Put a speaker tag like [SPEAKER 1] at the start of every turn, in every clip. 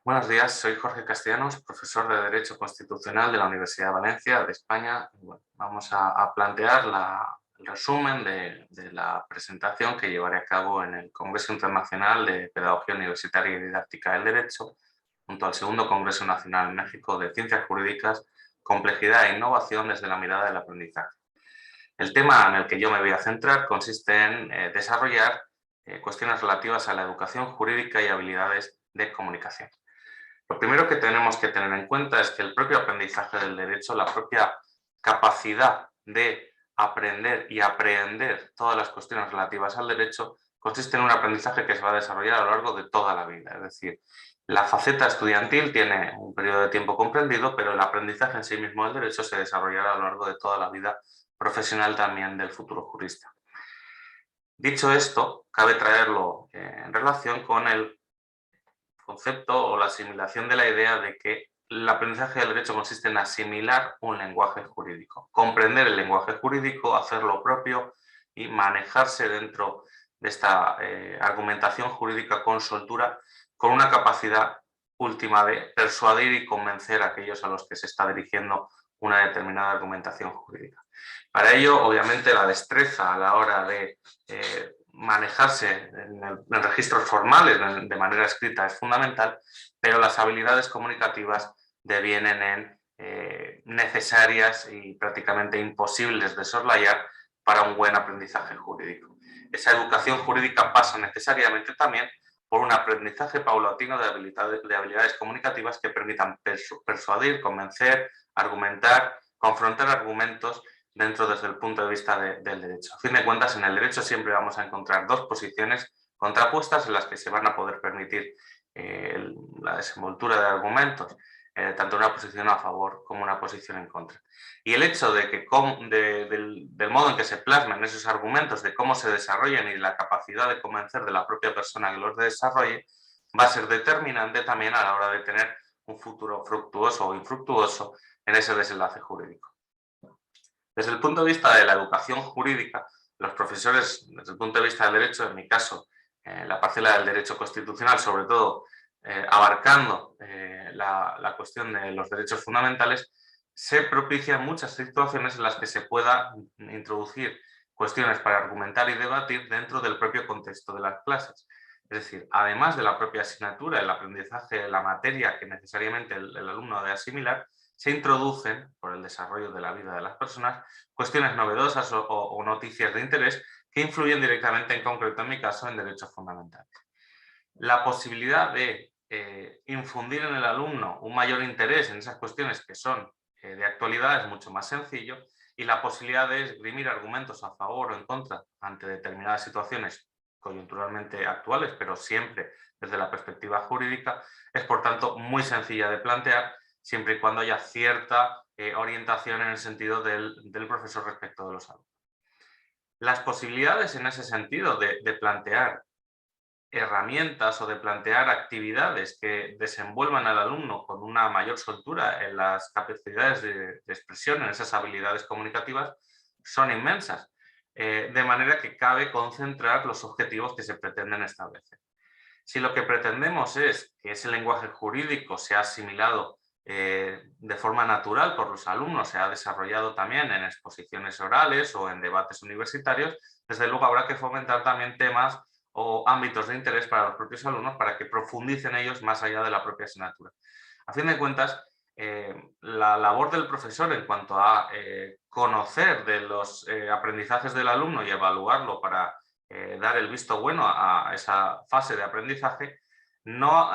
[SPEAKER 1] Buenos días, soy Jorge Castellanos, profesor de Derecho Constitucional de la Universidad de Valencia, de España. Y bueno, vamos a plantear el resumen de la presentación que llevaré a cabo en el Congreso Internacional de Pedagogía Universitaria y Didáctica del Derecho, junto al segundo Congreso Nacional en México de Ciencias Jurídicas, Complejidad e Innovación desde la mirada del aprendizaje. El tema en el que yo me voy a centrar consiste en desarrollar cuestiones relativas a la educación jurídica y habilidades de comunicación. Lo primero que tenemos que tener en cuenta es que el propio aprendizaje del derecho, la propia capacidad de aprender y aprehender todas las cuestiones relativas al derecho, consiste en un aprendizaje que se va a desarrollar a lo largo de toda la vida. Es decir, la faceta estudiantil tiene un periodo de tiempo comprendido, pero el aprendizaje en sí mismo del derecho se desarrollará a lo largo de toda la vida profesional también del futuro jurista. Dicho esto, cabe traerlo en relación con el concepto o la asimilación de la idea de que el aprendizaje del derecho consiste en asimilar un lenguaje jurídico, comprender el lenguaje jurídico, hacer lo propio y manejarse dentro de esta argumentación jurídica con soltura, con una capacidad última de persuadir y convencer a aquellos a los que se está dirigiendo una determinada argumentación jurídica. Para ello, obviamente, la destreza a la hora de manejarse en registros formales de manera escrita es fundamental, pero las habilidades comunicativas devienen en necesarias y prácticamente imposibles de soslayar para un buen aprendizaje jurídico. Esa educación jurídica pasa necesariamente también por un aprendizaje paulatino de habilidades comunicativas que permitan persuadir, convencer, argumentar, confrontar argumentos dentro desde el punto de vista del derecho. A fin de cuentas, en el derecho siempre vamos a encontrar dos posiciones contrapuestas en las que se van a poder permitir la desenvoltura de argumentos, tanto una posición a favor como una posición en contra. Y el hecho de que del modo en que se plasman esos argumentos, de cómo se desarrollan y la capacidad de convencer de la propia persona que los desarrolle, va a ser determinante también a la hora de tener un futuro fructuoso o infructuoso en ese desenlace jurídico. Desde el punto de vista de la educación jurídica, los profesores, desde el punto de vista del derecho, en mi caso, la parcela del derecho constitucional, sobre todo abarcando la cuestión de los derechos fundamentales, se propician muchas situaciones en las que se pueda introducir cuestiones para argumentar y debatir dentro del propio contexto de las clases. Es decir, además de la propia asignatura, el aprendizaje de la materia que necesariamente el alumno debe asimilar, se introducen, por el desarrollo de la vida de las personas, cuestiones novedosas o noticias de interés que influyen directamente, en concreto en mi caso, en derechos fundamentales. La posibilidad de infundir en el alumno un mayor interés en esas cuestiones que son de actualidad es mucho más sencillo, y la posibilidad de esgrimir argumentos a favor o en contra ante determinadas situaciones coyunturalmente actuales, pero siempre desde la perspectiva jurídica, es por tanto muy sencilla de plantear, siempre y cuando haya cierta orientación en el sentido del profesor respecto de los alumnos. Las posibilidades en ese sentido de plantear herramientas o de plantear actividades que desenvuelvan al alumno con una mayor soltura en las capacidades de expresión, en esas habilidades comunicativas, son inmensas, de manera que cabe concentrar los objetivos que se pretenden establecer. Si lo que pretendemos es que ese lenguaje jurídico sea asimilado de forma natural por los alumnos, sea desarrollado también en exposiciones orales o en debates universitarios, desde luego habrá que fomentar también temas o ámbitos de interés para los propios alumnos para que profundicen ellos más allá de la propia asignatura. A fin de cuentas, la labor del profesor en cuanto a conocer de los aprendizajes del alumno y evaluarlo para dar el visto bueno a esa fase de aprendizaje, no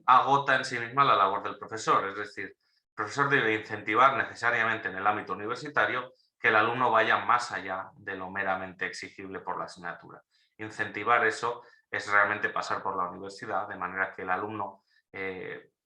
[SPEAKER 1] agota en sí misma la labor del profesor. Es decir, el profesor debe incentivar necesariamente en el ámbito universitario que el alumno vaya más allá de lo meramente exigible por la asignatura. Incentivar eso es realmente pasar por la universidad, de manera que el alumno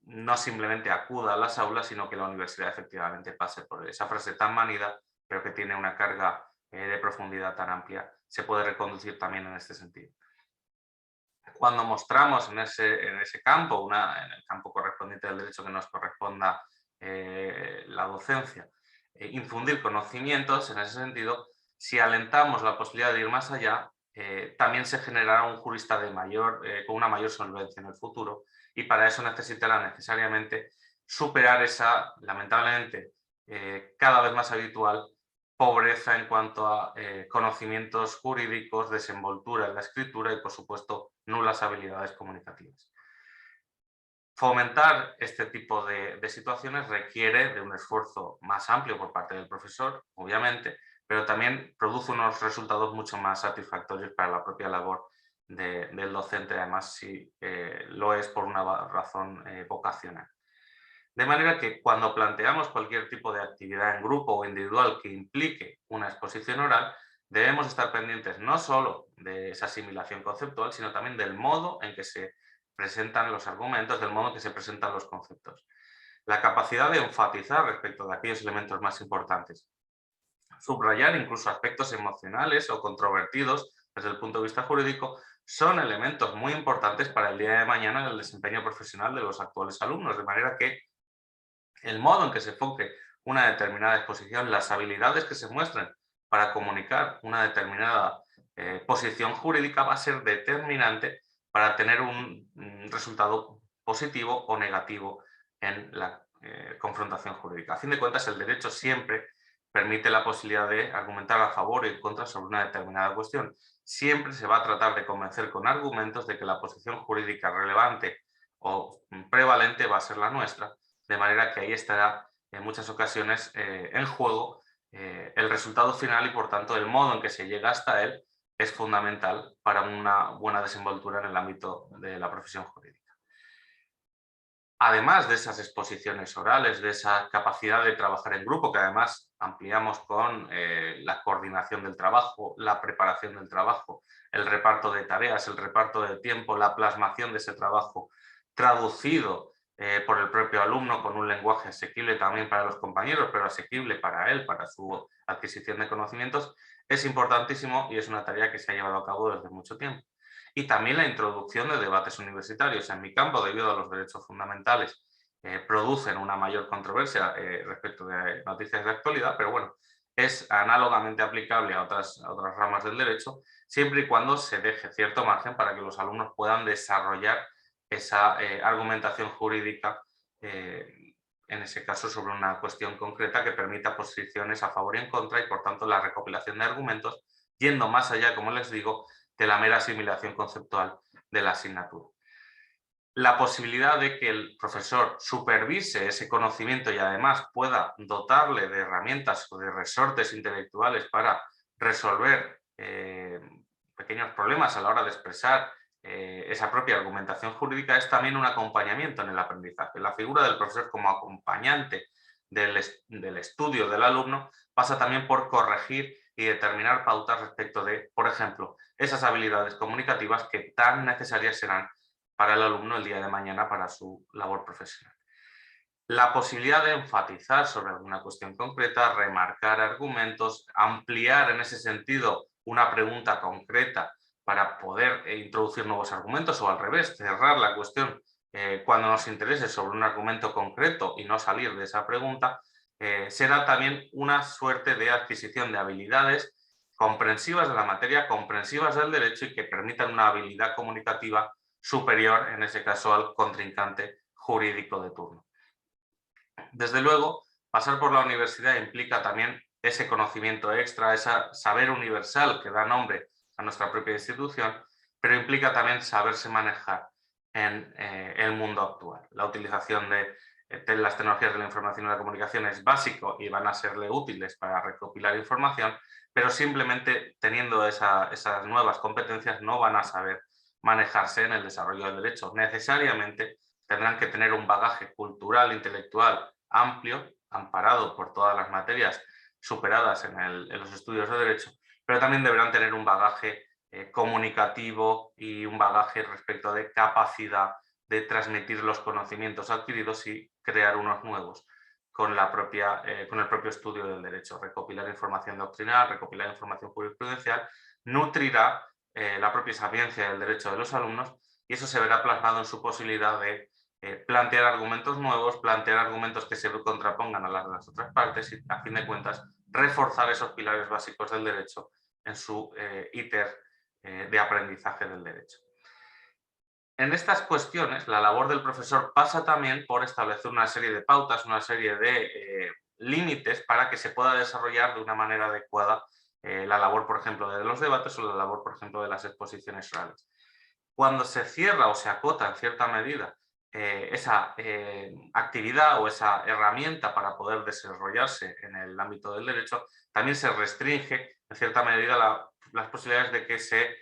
[SPEAKER 1] no simplemente acuda a las aulas, sino que la universidad efectivamente pase por esa frase tan manida, pero que tiene una carga de profundidad tan amplia, se puede reconducir también en este sentido. Cuando mostramos en ese campo, en el campo correspondiente del derecho que nos corresponda la docencia, infundir conocimientos, en ese sentido, si alentamos la posibilidad de ir más allá, también se generará un jurista con una mayor solvencia en el futuro, y para eso necesitará necesariamente superar esa, lamentablemente, cada vez más habitual pobreza en cuanto a conocimientos jurídicos, desenvoltura en la escritura y, por supuesto, nulas habilidades comunicativas. Fomentar este tipo de situaciones requiere de un esfuerzo más amplio por parte del profesor, obviamente, pero también produce unos resultados mucho más satisfactorios para la propia labor del docente, además si lo es por una razón vocacional. De manera que cuando planteamos cualquier tipo de actividad en grupo o individual que implique una exposición oral, debemos estar pendientes no solo de esa asimilación conceptual, sino también del modo en que se presentan los argumentos, del modo en que se presentan los conceptos. La capacidad de enfatizar respecto de aquellos elementos más importantes. Subrayar incluso aspectos emocionales o controvertidos desde el punto de vista jurídico son elementos muy importantes para el día de mañana en el desempeño profesional de los actuales alumnos, de manera que el modo en que se enfoque una determinada exposición, las habilidades que se muestren para comunicar una determinada posición jurídica va a ser determinante para tener un resultado positivo o negativo en la confrontación jurídica. A fin de cuentas, el derecho siempre permite la posibilidad de argumentar a favor y en contra sobre una determinada cuestión. Siempre se va a tratar de convencer con argumentos de que la posición jurídica relevante o prevalente va a ser la nuestra, de manera que ahí estará en muchas ocasiones en juego el resultado final y, por tanto, el modo en que se llega hasta él es fundamental para una buena desenvoltura en el ámbito de la profesión jurídica. Además de esas exposiciones orales, de esa capacidad de trabajar en grupo, que además ampliamos con la coordinación del trabajo, la preparación del trabajo, el reparto de tareas, el reparto de tiempo, la plasmación de ese trabajo traducido por el propio alumno con un lenguaje asequible también para los compañeros, pero asequible para él, para su adquisición de conocimientos, es importantísimo y es una tarea que se ha llevado a cabo desde mucho tiempo. Y también la introducción de debates universitarios. En mi campo, debido a los derechos fundamentales, producen una mayor controversia respecto de noticias de actualidad, pero bueno, es análogamente aplicable a otras ramas del derecho, siempre y cuando se deje cierto margen para que los alumnos puedan desarrollar esa argumentación jurídica, en ese caso sobre una cuestión concreta que permita posiciones a favor y en contra y, por tanto, la recopilación de argumentos, yendo más allá, como les digo, de la mera asimilación conceptual de la asignatura. La posibilidad de que el profesor supervise ese conocimiento y además pueda dotarle de herramientas o de resortes intelectuales para resolver pequeños problemas a la hora de expresar esa propia argumentación jurídica es también un acompañamiento en el aprendizaje. La figura del profesor como acompañante del estudio del alumno pasa también por corregir y determinar pautas respecto de, por ejemplo, esas habilidades comunicativas que tan necesarias serán para el alumno el día de mañana para su labor profesional. La posibilidad de enfatizar sobre alguna cuestión concreta, remarcar argumentos, ampliar en ese sentido una pregunta concreta para poder introducir nuevos argumentos o al revés, cerrar la cuestión cuando nos interese sobre un argumento concreto y no salir de esa pregunta, será también una suerte de adquisición de habilidades comprensivas de la materia, comprensivas del derecho y que permitan una habilidad comunicativa superior, en ese caso, al contrincante jurídico de turno. Desde luego, pasar por la universidad implica también ese conocimiento extra, ese saber universal que da nombre a nuestra propia institución, pero implica también saberse manejar en el mundo actual. La utilización de las tecnologías de la información y la comunicación es básico y van a serle útiles para recopilar información, pero simplemente teniendo esas nuevas competencias no van a saber manejarse en el desarrollo del derecho. Necesariamente tendrán que tener un bagaje cultural, intelectual amplio, amparado por todas las materias superadas en los estudios de derecho, pero también deberán tener un bagaje comunicativo y un bagaje respecto de capacidad de transmitir los conocimientos adquiridos y crear unos nuevos con el propio estudio del derecho. Recopilar información doctrinal, recopilar información jurisprudencial, nutrirá la propia sapiencia del derecho de los alumnos y eso se verá plasmado en su posibilidad de plantear argumentos nuevos, plantear argumentos que se contrapongan a las otras partes y, a fin de cuentas, reforzar esos pilares básicos del derecho en su íter de aprendizaje del derecho. En estas cuestiones, la labor del profesor pasa también por establecer una serie de pautas, una serie de límites para que se pueda desarrollar de una manera adecuada la labor, por ejemplo, de los debates o la labor, por ejemplo, de las exposiciones orales. Cuando se cierra o se acota en cierta medida esa actividad o esa herramienta para poder desarrollarse en el ámbito del derecho, también se restringe en cierta medida las posibilidades de que se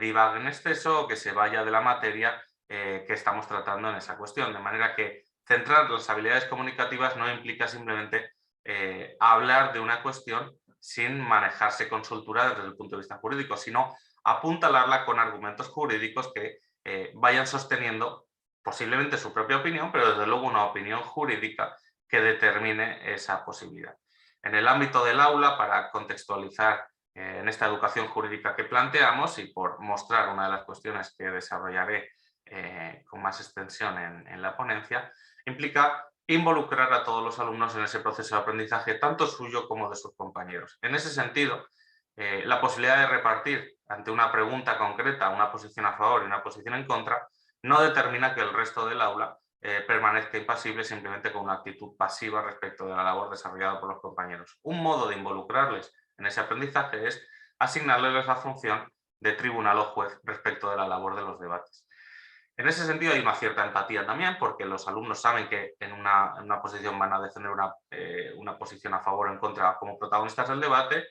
[SPEAKER 1] divague en exceso o que se vaya de la materia que estamos tratando en esa cuestión. De manera que centrar las habilidades comunicativas no implica simplemente hablar de una cuestión sin manejarse con soltura desde el punto de vista jurídico, sino apuntalarla con argumentos jurídicos que vayan sosteniendo posiblemente su propia opinión, pero desde luego una opinión jurídica que determine esa posibilidad. En el ámbito del aula, para contextualizar en esta educación jurídica que planteamos y por mostrar una de las cuestiones que desarrollaré con más extensión en la ponencia, implica involucrar a todos los alumnos en ese proceso de aprendizaje, tanto suyo como de sus compañeros. En ese sentido, la posibilidad de repartir ante una pregunta concreta una posición a favor y una posición en contra no determina que el resto del aula permanezca impasible simplemente con una actitud pasiva respecto de la labor desarrollada por los compañeros. Un modo de involucrarles en ese aprendizaje es asignarles la función de tribunal o juez respecto de la labor de los debates. En ese sentido hay una cierta empatía también, porque los alumnos saben que en una posición van a defender una posición a favor o en contra como protagonistas del debate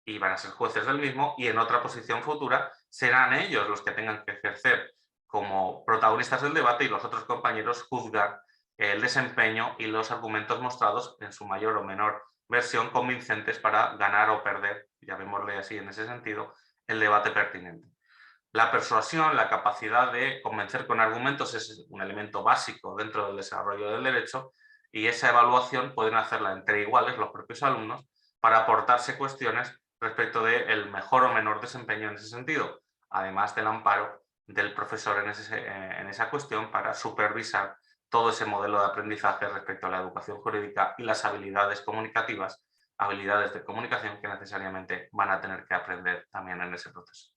[SPEAKER 1] y van a ser jueces del mismo, y en otra posición futura serán ellos los que tengan que ejercer como protagonistas del debate y los otros compañeros juzgar el desempeño y los argumentos mostrados en su mayor o menor versión convincentes para ganar o perder, llamémosle así en ese sentido, el debate pertinente. La persuasión, la capacidad de convencer con argumentos es un elemento básico dentro del desarrollo del derecho y esa evaluación pueden hacerla entre iguales los propios alumnos para aportarse cuestiones respecto del mejor o menor desempeño en ese sentido, además del amparo del profesor en esa cuestión para supervisar todo ese modelo de aprendizaje respecto a la educación jurídica y las habilidades comunicativas, habilidades de comunicación que necesariamente van a tener que aprender también en ese proceso.